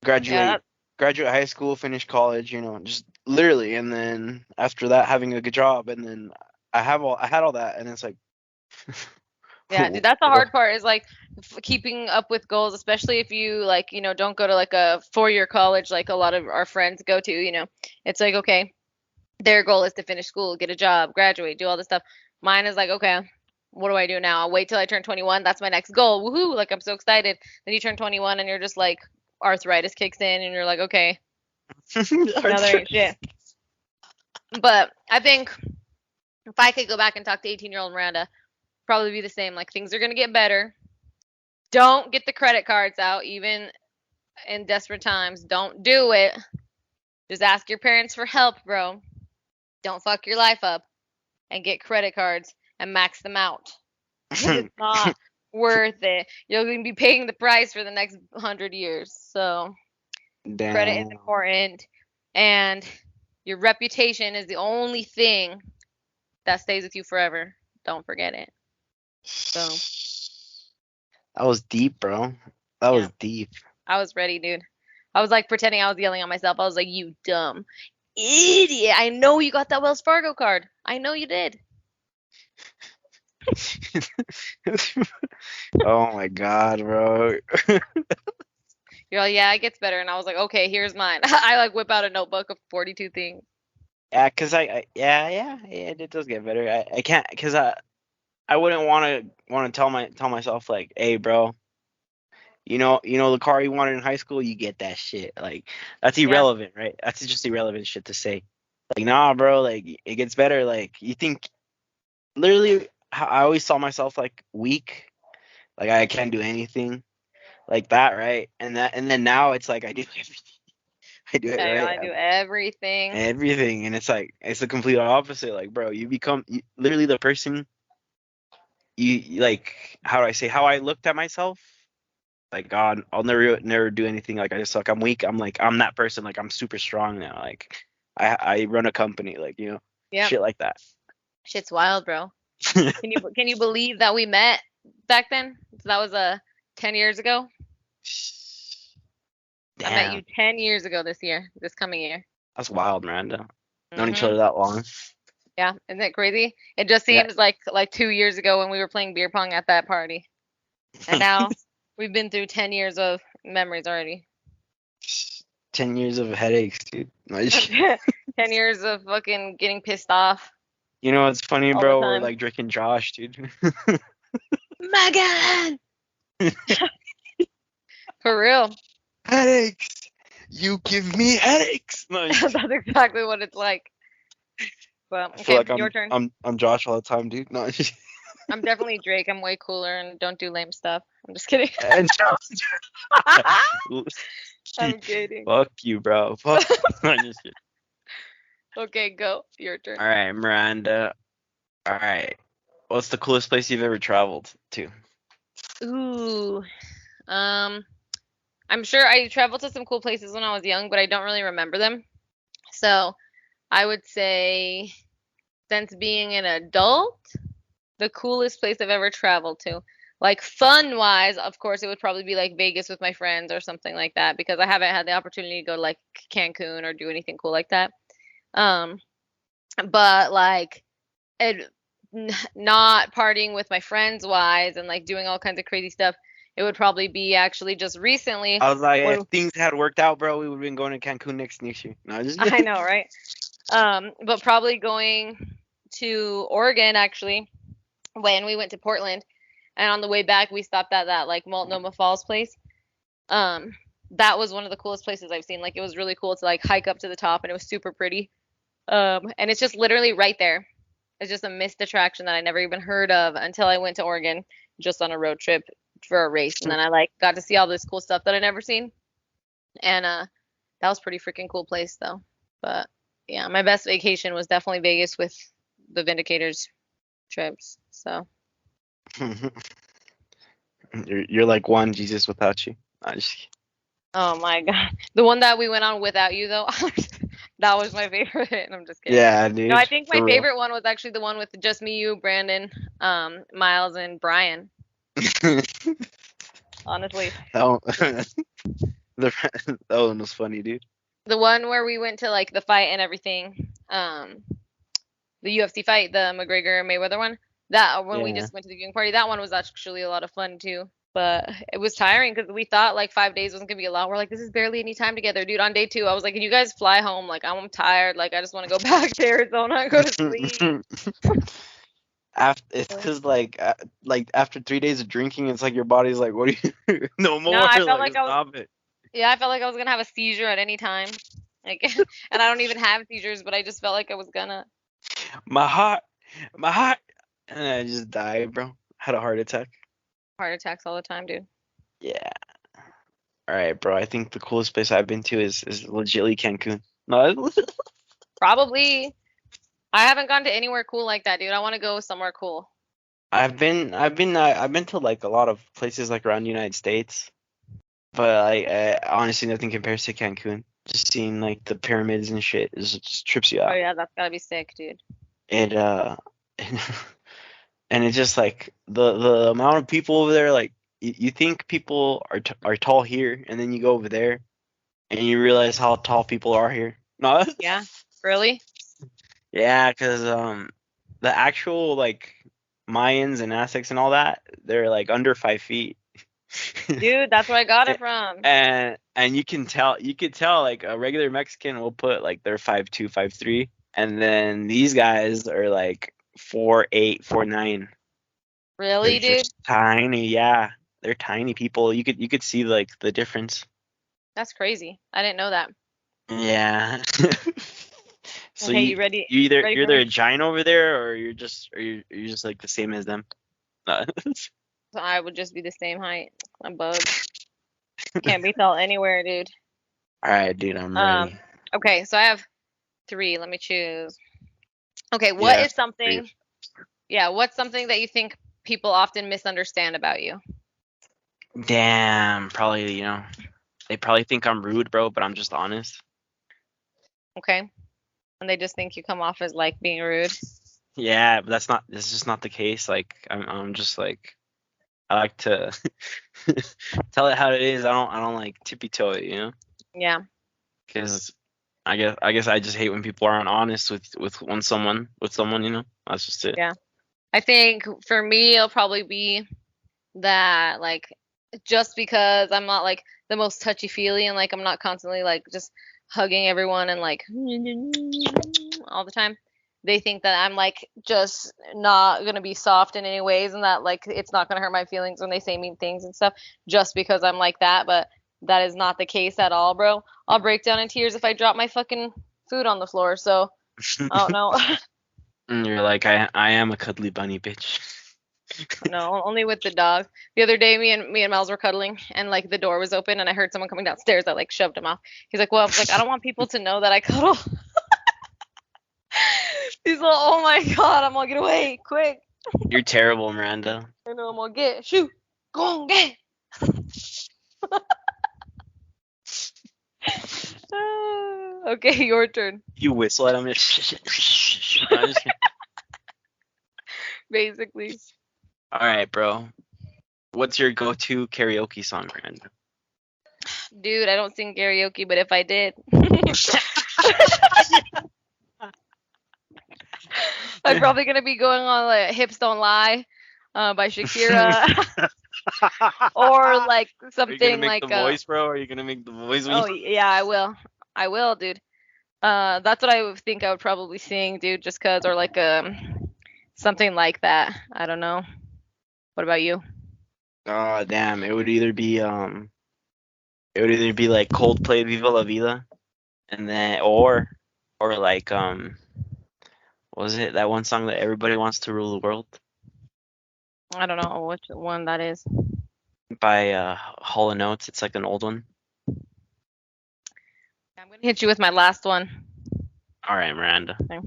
graduate graduate high school, finish college, just literally, and then after that having a good job, and then I had all that, and it's like Yeah, dude, that's the hard part is like keeping up with goals, especially if you like, don't go to like a 4-year college like a lot of our friends go to. It's like, okay, their goal is to finish school, get a job, graduate, do all this stuff. Mine is like, okay, what do I do now? I'll wait till I turn 21. That's my next goal. Woohoo! Like I'm so excited. Then you turn 21 and you're just like arthritis kicks in and you're like, okay, now there ain't shit. But I think if I could go back and talk to 18-year-old Miranda, probably be the same. Like things are gonna get better. Don't get the credit cards out, even in desperate times. Don't do it. Just ask your parents for help, bro. Don't fuck your life up and get credit cards and max them out. Because it's not worth it. You're going to be paying the price for the next 100 years. So credit is Damn. important. And your reputation is the only thing that stays with you forever. Don't forget it. So, That was deep, bro. That yeah, was deep. I was ready, dude. I was like pretending I was yelling at myself. I was like, you dumb idiot. I know you got that Wells Fargo card. I know you did. Oh my god, bro. You're like, yeah, it gets better. And I was like, okay, here's mine. I like whip out a notebook of 42 things. Yeah, cause yeah, it does get better. I can't, cause I wouldn't want to tell myself like, hey, bro, the car you wanted in high school, you get that shit. Like that's Yeah. irrelevant, right? That's just irrelevant shit to say. Like, nah, bro, like it gets better. Like you think, literally, I always saw myself like weak, like I can't do anything like that, right? And then now it's like I do everything. I do it Yeah, you right. want to do everything. Everything, and it's like it's the complete opposite. Like, bro, you become literally the person like. How do I say? How I looked at myself. Like, God, I'll never do anything. Like, I just like I'm weak. I'm like I'm that person. Like, I'm super strong now. Like, I run a company. Like, Yep. shit like that. Shit's wild, bro. Can you believe that we met back then? So that was 10 years ago. I met you Damn, 10 years ago this coming year. that's wild, Miranda. Known each Mhm. other that long. Yeah, isn't that crazy? It just Yeah. seems like 2 years ago when we were playing beer pong at that party. And now we've been through 10 years of memories already. 10 years of headaches, dude. No, 10 years of fucking getting pissed off you know what's funny, all the bro? We're time. like drinking Josh, dude. Megan! For real. Headaches. You give me headaches. No, That's exactly what it's like. But I feel okay, like your turn. I'm Josh all the time, dude. No, I'm definitely Drake. I'm way cooler and don't do lame stuff. I'm just kidding. and I'm kidding. fuck you, bro. Fuck. No, I'm just kidding. Okay, go. Your turn. All right, Miranda. All right. What's the coolest place you've ever traveled to? Ooh. Um, I'm sure I traveled to some cool places when I was young, but I don't really remember them. So I would say, since being an adult, the coolest place I've ever traveled to. Like fun wise, of course, it would probably be like Vegas with my friends or something like that because I haven't had the opportunity to go to like Cancun or do anything cool like that. Um, but like it, not partying with my friends wise and like doing all kinds of crazy stuff, it would probably be actually just recently I was like, if when things had worked out, bro, we would have been going to Cancun next year. No, just I know, right? But probably going to Oregon actually when we went to Portland, and on the way back we stopped at that like Multnomah Falls place. Um, that was one of the coolest places I've seen. Like it was really cool to like hike up to the top, and it was super pretty. And it's just literally right there. It's just a missed attraction that I never even heard of until I went to Oregon just on a road trip for a race, and then I like got to see all this cool stuff that I never seen, and that was pretty freaking cool place though. But yeah, my best vacation was definitely Vegas with the Vindicators trips. So you're like one Jesus without you. I just oh my God. The one that we went on without you though, that was my favorite. And I'm just kidding. yeah, No, I dude, think my for real. favorite one was actually the one with just me, you, Brandon, Miles, and Brian. Honestly, that one, the, that one was funny, dude. the one where we went to like the fight and everything, the UFC fight, the McGregor Mayweather one. That when we Yeah. just went to the viewing party, that one was actually a lot of fun too. But it was tiring because we thought like 5 days wasn't gonna be a lot. We're like, this is barely any time together, dude. On day two, I was like, can you guys fly home? Like, I'm tired. Like, I just want to go back to Arizona and go to sleep. After it's because like after 3 days of drinking, it's like your body's like, what do you no No, more? I felt Like like I was, stop it. yeah, I felt like I was gonna have a seizure at any time. Like, and I don't even have seizures, but I just felt like I was gonna. My heart, my heart, and I just died, bro. Had a heart attack. Heart attacks all the time, dude. Yeah. All right, bro. I think the coolest place I've been to is legitly Cancun. No, Probably. I haven't gone to anywhere cool like that, dude. I want to go somewhere cool. I've been to like a lot of places like around the United States, but honestly, nothing compares to Cancun. Just seeing like the pyramids and shit is just trips you Oh out. yeah, that's gotta be sick, dude. It and it's just like the amount of people over there. Like you think people are tall here, and then you go over there and you realize how tall people are here. No, Yeah. Really? Yeah, because the actual like Mayans and Aztecs and all that, they're like under 5 feet. Dude, that's where I got it from. And you could tell like a regular Mexican will put like they're 5'2", 5'3", and then these guys are like 4'8", 4'9". Really, They're dude? just tiny, yeah. They're tiny people. You could see like the difference. That's crazy. I didn't know that. Yeah. So Okay, you ready? Ready you're for either me? a giant over there or you're just like the same as them. All So I would just be the same height. I'm bug. Can't be tall anywhere, dude. right, dude, I'm Um, ready. okay, so I have three. Let me choose. Okay, what Yeah. is something? Yeah, what's something that you think people often misunderstand about you? Damn, probably, they probably think I'm rude, bro, but I'm just honest. Okay, and they just think you come off as like being rude. Yeah, but that's just not the case. Like I'm just like I like to tell it how it is. I don't like tippy toe it, Yeah, because I guess I just hate when people aren't honest with someone, That's just it. yeah. I think for me, it'll probably be that like just because I'm not like the most touchy feely and like I'm not constantly like just hugging everyone and like all the time. They think that I'm like just not gonna be soft in any ways and that like it's not gonna hurt my feelings when they say mean things and stuff just because I'm like that, but that is not the case at all, bro. I'll break down in tears if I drop my fucking food on the floor, so I don't know. And you're like I am a cuddly bunny, bitch. No, only with the dog. The other day, me and Miles were cuddling, and like the door was open, and I heard someone coming downstairs. I like shoved him off. He's like, "Well," I was like, "I don't want people to know that I cuddle." He's like, "Oh my god!" I'm like, "Get away, quick!" You're terrible, Miranda. I know I'm gonna get shoot, go on, get. Okay, your turn. You whistle at him. I'm just kidding. Basically, All right, bro. What's your go-to karaoke song, Miranda? dude, I don't sing karaoke, but if I did, I'm probably gonna be going on like "Hips Don't Lie" by Shakira, or like Are you gonna something make the like voice, bro? Are you gonna make the voice when oh yeah, I will. I will, dude. That's what I would think I would probably sing, dude, just cause, or like something like that. I don't know. What about you? Oh damn! It would either be like Coldplay, Viva La Vida, and then or like what was it that one song that everybody wants to rule the world I don't know which one that is. by Hall and Oates? It's like an old one. I'm gonna hit you with my last one. All right, Miranda. Okay.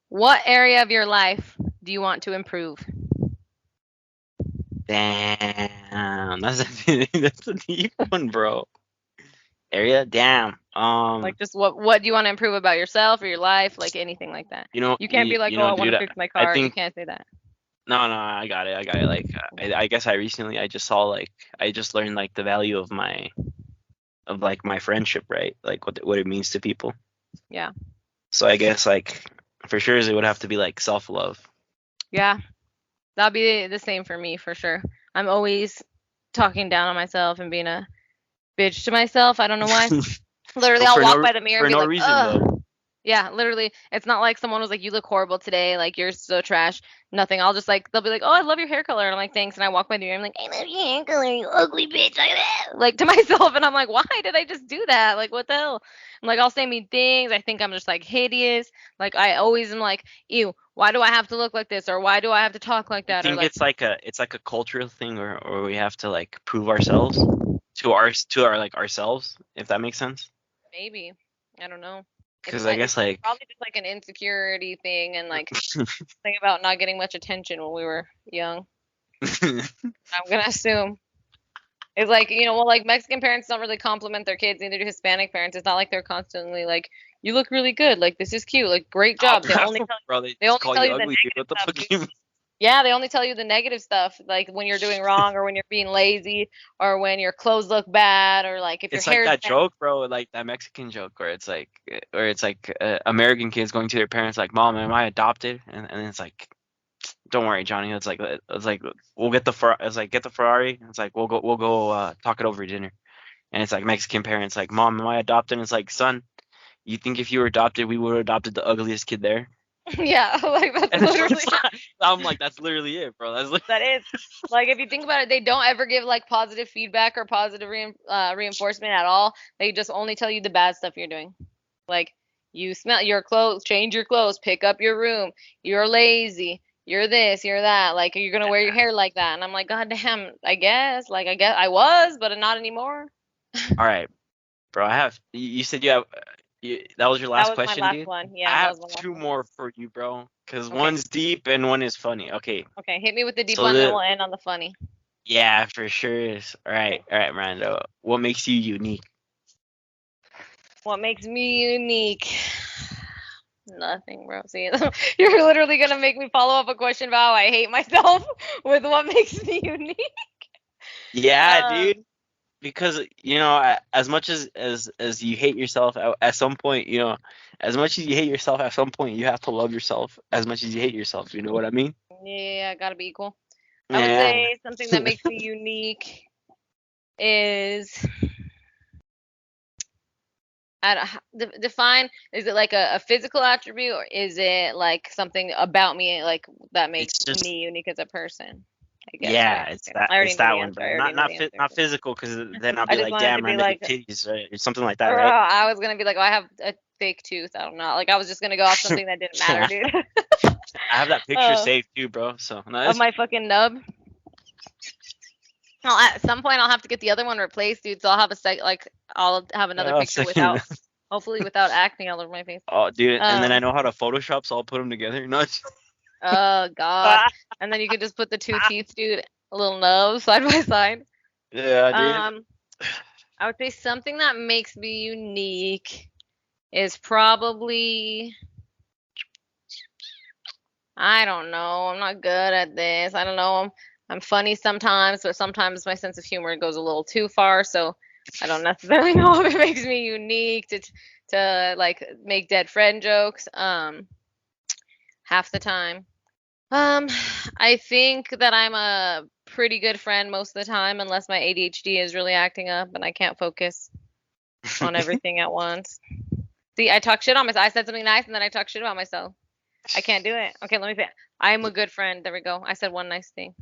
What area of your life do you want to improve? Damn, that's a deep one, bro. Area, damn. Like just what do you want to improve about yourself or your life? Like anything like that. You can't be like, you oh, know, I want dude, to fix my I car. You think can't say that. no, I got it, Like, I guess I just saw like I just learned like the value of my friendship, right? Like what it means to people. Yeah. So I guess like for sure it would have to be like self-love. Yeah. That'll be the same for me for sure. I'm always talking down on myself and being a bitch to myself. I don't know why. Literally, But I'll walk by the mirror for and be no like, reason though. ugh. Yeah, literally. It's not like someone was like, you look horrible today. Like, you're so trash. Nothing. I'll just like, they'll be like, oh, I love your hair color. And I'm like, thanks. And I walk by the mirror. I'm like, I love your hair color, you ugly bitch. Like to myself. And I'm like, why did I just do that? Like, what the hell? I'm like, I'll say mean things. I think I'm just like hideous. Like, I always am like, ew, why do I have to look like this? Or why do I have to talk like I that? Or think like, it's like a cultural thing or we have to like prove ourselves to our like ourselves, if that makes sense. maybe. I don't know. Because I It's guess like probably just like an insecurity thing and like thing about not getting much attention when we were young. I'm gonna assume. It's like, well, like Mexican parents don't really compliment their kids, neither do Hispanic parents. It's not like they're constantly like, you look really good, like this is cute, like great job. They only tell bro, they they just only call tell you you the ugly, dude. negative What the stuff, fuck dude. do you mean? Yeah, they only tell you the negative stuff, like when you're doing wrong or when you're being lazy or when your clothes look bad or like if your It's like hair's that bad. joke, bro, like that Mexican joke where it's like American kids going to their parents like, "Mom, am I adopted?" And it's like, "Don't worry, Johnny." It's like we'll get the it's like get the Ferrari. It's like we'll go talk it over dinner. And it's like Mexican parents like, "Mom, am I adopted?" And it's like, "Son, you think if you were adopted, we would have adopted the ugliest kid there?" Yeah, like that's And it's literally I'm like, that's literally it, bro. That's that is like if you think about it, they don't ever give like positive feedback or positive reinforcement at all. They just only tell you the bad stuff you're doing. Like you smell your clothes, change your clothes, pick up your room. You're lazy. You're this, you're that. Like you're gonna wear your hair like that. And I'm like, God damn, I guess. Like I guess I was, but not anymore. all right, bro. You said you have that was your That last was my question, last dude. one. Yeah, I that have was my last two one. more for you, bro. Cause Okay. one's deep and one is funny. Okay. Okay. Hit me with the deep So one, then the we'll end on the funny. Yeah, for sure is. Okay. All right, Miranda. What makes you unique? What makes me unique? Nothing, bro. See, you're literally gonna make me follow up a question about how I hate myself with what makes me unique. Yeah, dude. Um, Because as much as you hate yourself at some point, as much as you hate yourself at some point, you have to love yourself as much as you hate yourself. You know what I mean? yeah, gotta be equal. I would Yeah. say something that makes me unique is I don't, define. Is it like a physical attribute or is it like something about me like that makes It's just me unique as a person? I guess, yeah, right? it's Okay. that I already it's knew that the one, answer. I bro. already knew the Not answer. physical, because then I'll I be just like, wanted damn, to be Miranda, like, good titties, right? Or something like that, right? I was gonna be like, oh, I have a fake tooth. I don't know. Like I was just gonna go off something that didn't matter, Yeah. dude. I have that picture uh, saved too, bro. So of nice. my fucking nub. At some point I'll have to get the other one replaced, dude. So I'll have I'll have another Oh, picture second. without, hopefully without acne all over my face. Oh, dude, and then I Um. know how to Photoshop, so I'll put them together. No, Oh God. And then you could just put the two teeth, dude, a little nose side by side. yeah, dude. Um. I would say something that makes me unique is probably I don't know. I'm not good at this. I don't know. I'm funny sometimes, but sometimes my sense of humor goes a little too far. So I don't necessarily know if it makes me unique to like make dead friend jokes. Half the time. Um, I think that I'm a pretty good friend most of the time, unless my ADHD is really acting up and I can't focus on everything at once. See, I talk shit on myself. I said something nice and then I talk shit about myself. I can't do it. Okay, let me say it. I'm a good friend. There we go. I said one nice thing.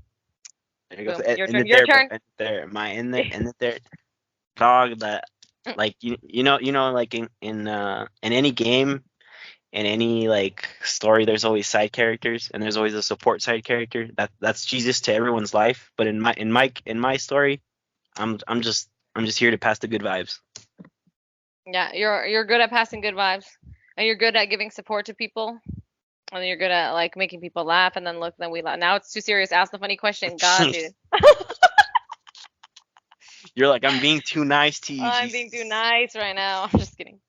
There you go. Boom. Your End turn. it Your there, bro. turn. End it there. My end it there. Dog that like like in any game, in any like story, there's always side characters and there's always a support side character. That's Jesus to everyone's life. But in my story, I'm just here to pass the good vibes. Yeah, you're good at passing good vibes, and you're good at giving support to people, and you're good at like making people laugh, and then look, then we laugh. Now it's too serious. Ask the funny question. God, dude. You're like, I'm being too nice to you, I'm being too Jesus. nice right now. I'm just kidding.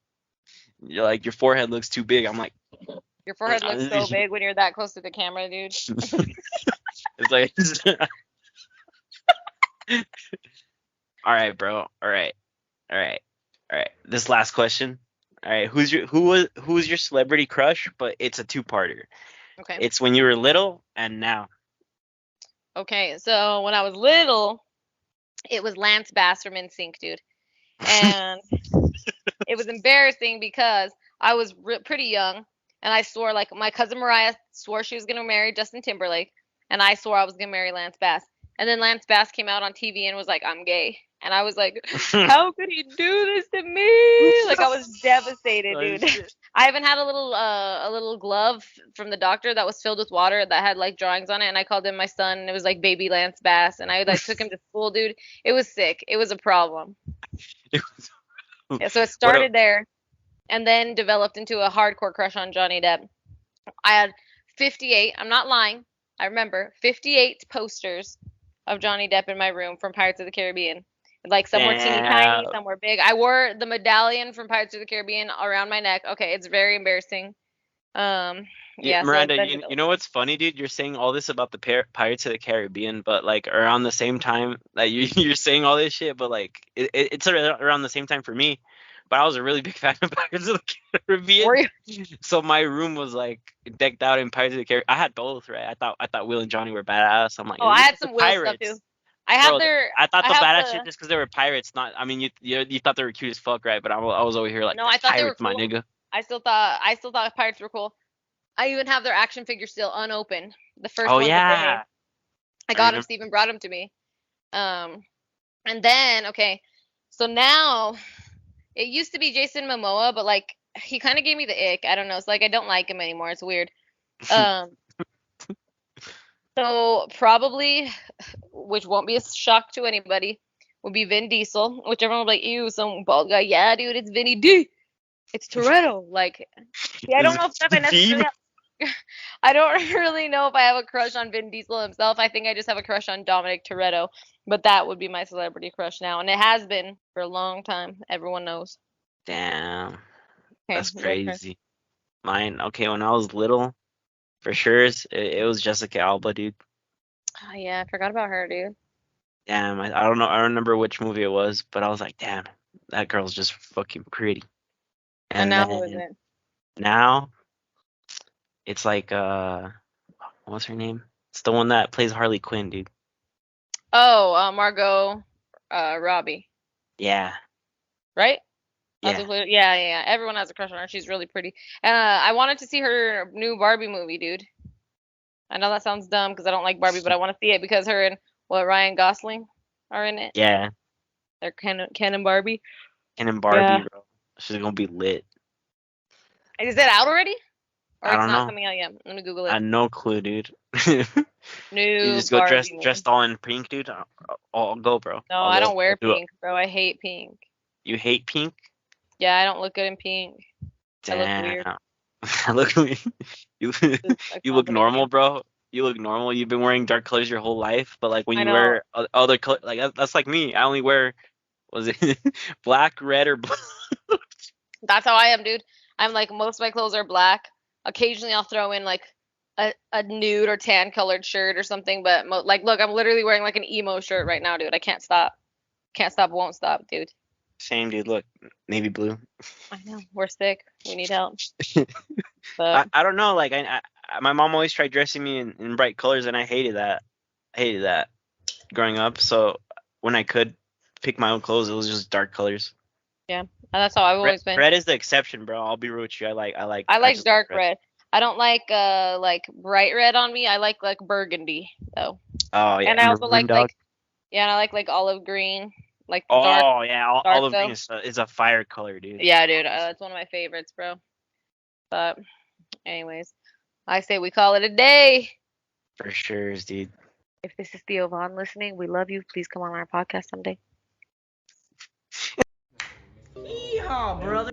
You're like, your forehead looks too big. I'm like, Your forehead looks so big when you're that close to the camera, dude. it's like, all right, bro. All right, all right, all right. This last question. All right, who's your celebrity crush? But it's a two-parter. Okay. It's when you were little and now. Okay. So when I was little, it was Lance Bass from NSYNC, dude, and it was embarrassing because I was pretty young, and I swore like my cousin Mariah swore she was gonna marry Justin Timberlake, and I swore I was gonna marry Lance Bass. And then Lance Bass came out on TV and was like, "I'm gay," and I was like, "How could he do this to me?" Like I was devastated, Oh, dude. shit. I even had a little glove from the doctor that was filled with water that had like drawings on it, and I called him my son. And it was like baby Lance Bass, and I like took him to school, dude. It was sick. It was a problem. It was- Yeah, so it What a started there and then developed into a hardcore crush on Johnny Depp. I had 58, I'm not lying, I remember 58 posters of Johnny Depp in my room from Pirates of the Caribbean. Like some were teeny tiny, damn. some were big. I wore the medallion from Pirates of the Caribbean around my neck. Okay, it's very embarrassing. Um, Yeah, so Miranda, then you know what's funny, dude? You're saying all this about the Pirates of the Caribbean, but like around the same time that you're saying all this shit, but like it's around the same time for me. But I was a really big fan of Pirates of the Caribbean, were you? so my room was like decked out in Pirates of the Caribbean. I had both, right? I thought Will and Johnny were badass. I'm like, Oh, I look had at the some Will stuff too. pirates, I have bro. their. I thought I the have badass shit the. just because they were pirates. Not, I mean, you thought they were cute as fuck, right? But I was over here like, No, they're I thought they were pirates, my cool. nigga. I still thought pirates were cool. I even have their action figure still unopened. The first Oh ones that they made. yeah, I I got them. remember. Steven brought them to me. And then okay, so now it used to be Jason Momoa, but like he kind of gave me the ick. I don't know. It's like I don't like him anymore. It's weird. Um, so probably, which won't be a shock to anybody, would be Vin Diesel, which everyone will be like, ew, some bald guy. Yeah, dude, it's Vinny D. It's Toretto. Like, see, I don't know if I necessarily I don't really know if I have a crush on Vin Diesel himself. I think I just have a crush on Dominic Toretto. But that would be my celebrity crush now. And it has been for a long time. Everyone knows. Damn, Okay, that's your turn. crazy. Mine, okay, when I was little, for sure, it was Jessica Alba, dude. Oh, yeah, I forgot about her, dude. Damn, I don't know, I don't remember which movie it was, but I was like, damn, that girl's just fucking pretty. And And now who is then it? now, it's like, what's her name? It's the one that plays Harley Quinn, dude. Oh, Margot Robbie. Yeah, Right? That's yeah. what, yeah, yeah, yeah. Everyone has a crush on her. She's really pretty. I wanted to see her new Barbie movie, dude. I know that sounds dumb because I don't like Barbie, but I want to see it because her and Ryan Gosling are in it. Yeah, They're Ken and Barbie. and then Barbie, Yeah. bro. She's gonna be lit. Is it out already? Or I it's don't not know. coming out yet? Let me Google I it. had no clue, dude. You New just go Barbie movie. dressed all in pink, dude. I'll go, bro. No, I'll I go. don't wear I'll do it. pink, bro. I hate pink. You hate pink? Yeah, I don't look good in pink. I look weird. Damn. Look, you It's a you look normal, combination. bro. You look normal. You've been wearing dark colors your whole life, but like when I you know. wear other color, like that's like me. I only wear was it black, red, or blue? That's how I am, dude. I'm like most of my clothes are black. Occasionally I'll throw in like a nude or tan colored shirt or something, but like look, I'm literally wearing like an emo shirt right now, dude. I can't stop. Can't stop, won't stop, dude. Same, dude. Look, navy blue. I know. We're sick. We need help. But I don't know. Like my mom always tried dressing me in bright colors, and I hated that. I hated that growing up. So when I could pick my own clothes, it was just dark colors. yeah, that's how I've Red, always been. red is the exception, bro. I'll be real with you. I I like just like dark red. red. I don't like bright red on me. I like burgundy though. Oh yeah, And I also maroon dog. yeah, and I like olive green, like dark Oh yeah, dark olive green though. is a fire color, dude. Yeah, dude, that's one of my favorites, bro. But anyways, I say we call it a day. For sure, dude. If this is Theo Vaughn listening, we love you. Please come on our podcast someday. Yeehaw, brother.